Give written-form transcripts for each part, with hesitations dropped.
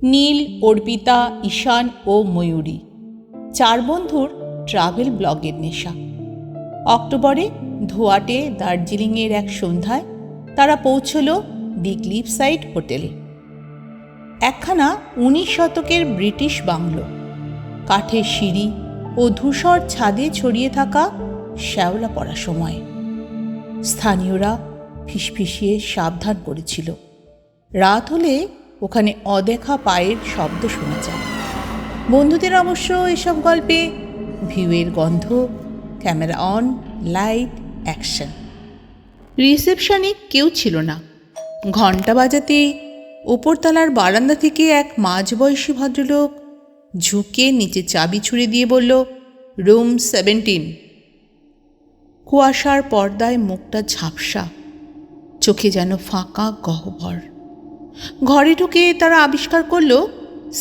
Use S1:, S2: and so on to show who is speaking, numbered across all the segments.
S1: নীল, অর্পিতা, ঈশান ও ময়ূরী, চার বন্ধুর ট্রাভেল ব্লগের নেশা। অক্টোবরে ধোয়াটে দার্জিলিংয়ের এক সন্ধ্যায় তারা পৌঁছল দি ক্লিফ সাইড হোটেলে। একখানা 19 শতকের ব্রিটিশ বাংলো, কাঠের সিঁড়ি ও ধূসর ছাদে ছড়িয়ে থাকা শ্যাওলা পড়া সময়। স্থানীয়রা ফিসফিসিয়ে সাবধান করেছিল, রাত হলে ওখানে অদেখা পায়ের শব্দ শোনা যায়। বন্ধুদের অবশ্য এসব গল্পে ভিউয়ের গন্ধ, ক্যামেরা অন, লাইট, অ্যাকশন। রিসেপশনে কেউ ছিল না। ঘণ্টা বাজাতেই ওপরতলার বারান্দা থেকে এক মাঝবয়সী ভদ্রলোক ঝুঁকে নিচে চাবি ছুঁড়ে দিয়ে বলল, রুম 17। কুয়াশার পর্দায় মুখটা ঝাপসা, চোখে যেন ফাঁকা গহ্বর। ঘরে ঢুকে তারা আবিষ্কার করল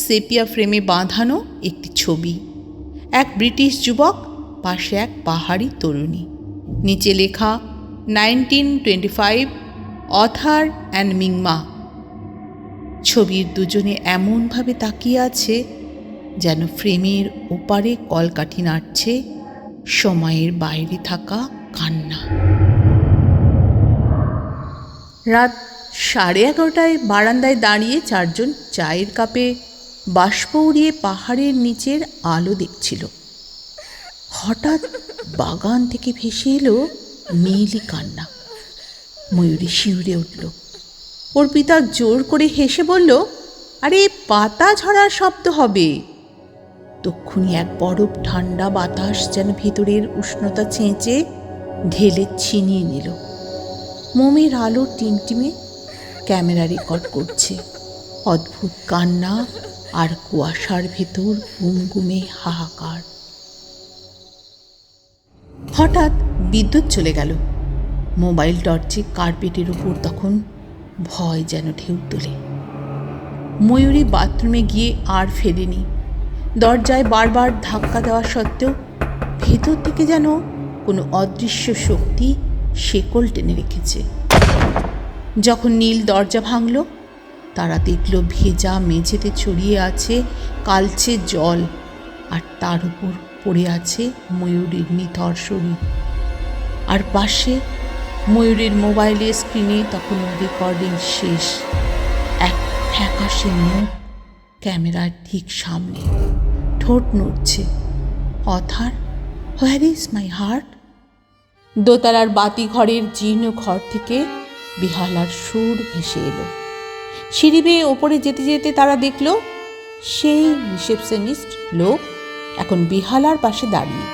S1: সেপিয়া ফ্রেমে বাঁধানো একটি ছবি। এক ব্রিটিশ যুবক, পাশে এক পাহাড়ি তরুণী, নিচে লেখা 1925, অথার অ্যান্ড মিংমা। ছবির দুজনে এমনভাবে তাকিয়ে আছে যেন ফ্রেমের ওপারে কলকাঠি নাড়ছে সময়ের বাইরে থাকা কান্না। রাত 11:30টায় বারান্দায় দাঁড়িয়ে চারজন চায়ের কাপে বাষ্প উড়িয়ে পাহাড়ের নিচের আলো দেখছিল। হঠাৎ বাগান থেকে ভেসে এলো নীলি কান্না। ময়ূরী শিউরে উঠল। অর্পিতা জোর করে হেসে বলল, আরে পাতা ঝরার শব্দ হবে। তক্ষুনি এক বরফ ঠান্ডা বাতাস যেন ভেতরের উষ্ণতা চেঁচে ঢেলে ছিনিয়ে নিল। মোমের আলো টিমটিমে ক্যামেরা রেকর্ড করছে অদ্ভুত কান্না আর কুয়াশার ভেতর গুমগুমে হাহাকার। হঠাৎ বিদ্যুৎ চলে গেল। মোবাইল টর্চে কার্পেটের উপর তখন ভয় যেন ঢেউ তোলে। ময়ূরী বাথরুমে গিয়ে আর ফেরেনি। দরজায় বারবার ধাক্কা দেওয়া সত্ত্বেও ভেতর থেকে যেন কোনো অদৃশ্য শক্তি শেকল টেনে রেখেছে। যখন নীল দরজা ভাঙল, তারা দেখল ভেজা মেঝেতে ছড়িয়ে আছে কালচে জল, আর তার উপর পড়ে আছে ময়ূরীর নিথর শরীর। আর পাশে ময়ূরীর মোবাইলের স্ক্রিনে তখন রেকর্ডিং শেষ। এক ফ্যাকাশে মুখ ক্যামেরার ঠিক সামনে, ঠোঁট নড়ছে। Other, where is my heart? দোতলার বাতি ঘরের জীর্ণ ঘর থেকে বিহালার সুর ভেসে এলো। সিঁড়ি বেয়ে ওপরে যেতে যেতে তারা দেখল সেই রিসেপশনিস্ট লোক এখন বিহালার পাশে দাঁড়িয়ে।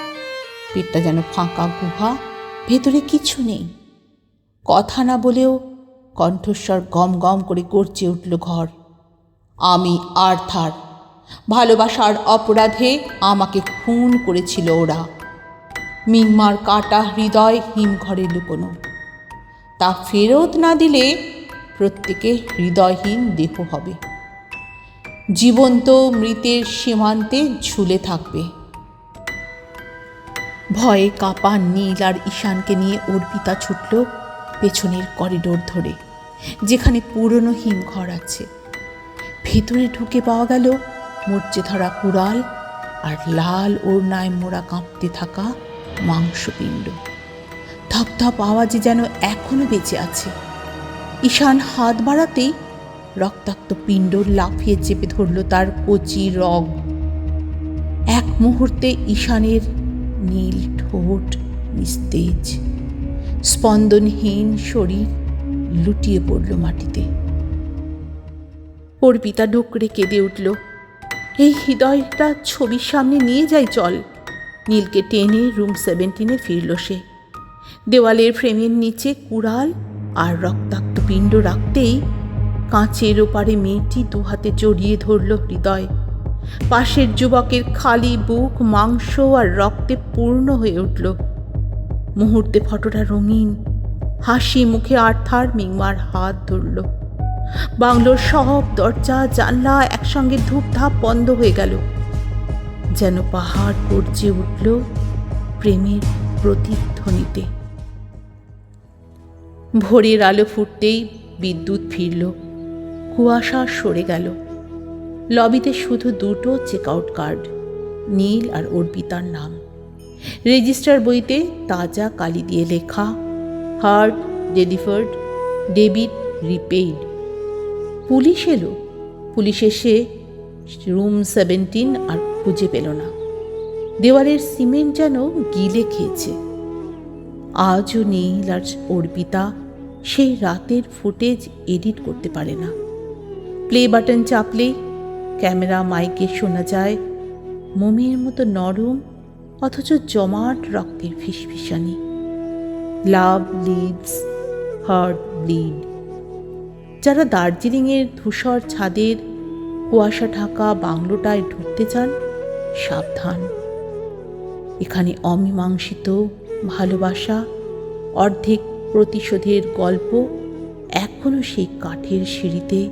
S1: পেটটা যেন ফাঁকা গুহা, ভেতরে কিছু নেই। কথা না বলেও কণ্ঠস্বর গম গম করে গর্জে উঠল ঘর, আমি আর্থার। ভালোবাসার অপরাধে আমাকে খুন করেছিল ওরা। মিংমার কাটা হৃদয় হিমঘরে লুকোনো, তা ফেরত না দিলে প্রত্যেকে হৃদয়হীন দেহ হবে, জীবন্ত মৃতের সীমান্তে ঝুলে থাকবে। ভয়ে কাঁপা নীল আর ঈশানকে নিয়ে অর্পিতা ছুটল পেছনের করিডোর ধরে, যেখানে পুরনো হিমঘর আছে। ভেতরে ঢুকে পাওয়া গেল মরচে ধরা কুড়াল আর লাল ওড়নায় মোড়া কাঁপতে থাকা মাংসপিণ্ড। ধপধপ আওয়াজে যেন এখনো বেঁচে আছে। ঈশান হাত বাড়াতেই রক্তাক্ত পিণ্ড লাফিয়ে চেপে ধরল তার কচি রগ। এক মুহূর্তে ঈশানের নীল ঠোঁট নিস্তেজ, স্পন্দনহীন শরীর লুটিয়ে পড়ল মাটিতে। অর্পিতা ডুকরে কেঁদে উঠল, এই হৃদয়টা ছবির সামনে নিয়ে যাই চল। নীলকে টেনে রুম 17 ফিরল সে। দেওয়ালের ফ্রেমের নিচে কুড়াল আর রক্তাক্ত পিণ্ড রাখতেই কাঁচের ওপারে মেয়েটি দুহাতে জড়িয়ে ধরল হৃদয়। পাশের যুবকের খালি বুক মাংস আর রক্তে পূর্ণ হয়ে উঠল। মুহূর্তে ফটোটা রঙিন, হাসি মুখে আর্থার মিংমার হাত ধরল। বাংলোর সব দরজা জানলা একসঙ্গে ধূপধাপ বন্ধ হয়ে গেল, যেন পাহাড় গর্জে উঠল প্রেমের প্রতিধ্বনিতে। ভোরের আলো ফুটতেই বিদ্যুৎ ফিরল, কুয়াশা সরে গেল। লবিতে শুধু দুটো চেকআউট কার্ড, নীল আর অর্পিতার নাম। রেজিস্টার বইতে তাজা কালি দিয়ে লেখা, হার্ট ডেলিভার্ড, ডেবিট রিপেইড। পুলিশ এলো। পুলিশ এসে রুম 17 আর খুঁজে পেল না। দেওয়ালের সিমেন্ট যেন গিলে খেয়েছে। আজও নীল আর অর্পিতা সেই রাতের ফুটেজ এডিট করতে পারে না। প্লে বাটন চাপলেই ক্যামেরা মাইকে শোনা যায় মোমের মতো নরম অথচ জমাট রক্তের ফিসফিসানি। লাভ লিভস, হার্ট ব্লিড। যারা দার্জিলিংয়ের ধূসর ছাদের কুয়াশা ঢাকা বাংলোটায় ঢুকতে চান, সাবধান। এখানে অমীমাংসিত ভালোবাসা, অর্ধেক প্রতিশোধের গল্প এখনো সেই কাঠের সিঁড়িতে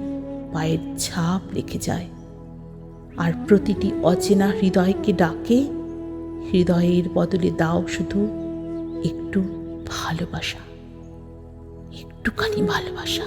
S1: পায়ের ছাপ রেখে যায়, আর প্রতিটি অচেনা হৃদয়কে ডাকে, হৃদয়ের বদলে দাও শুধু একটু ভালোবাসা, একটুখানি ভালোবাসা।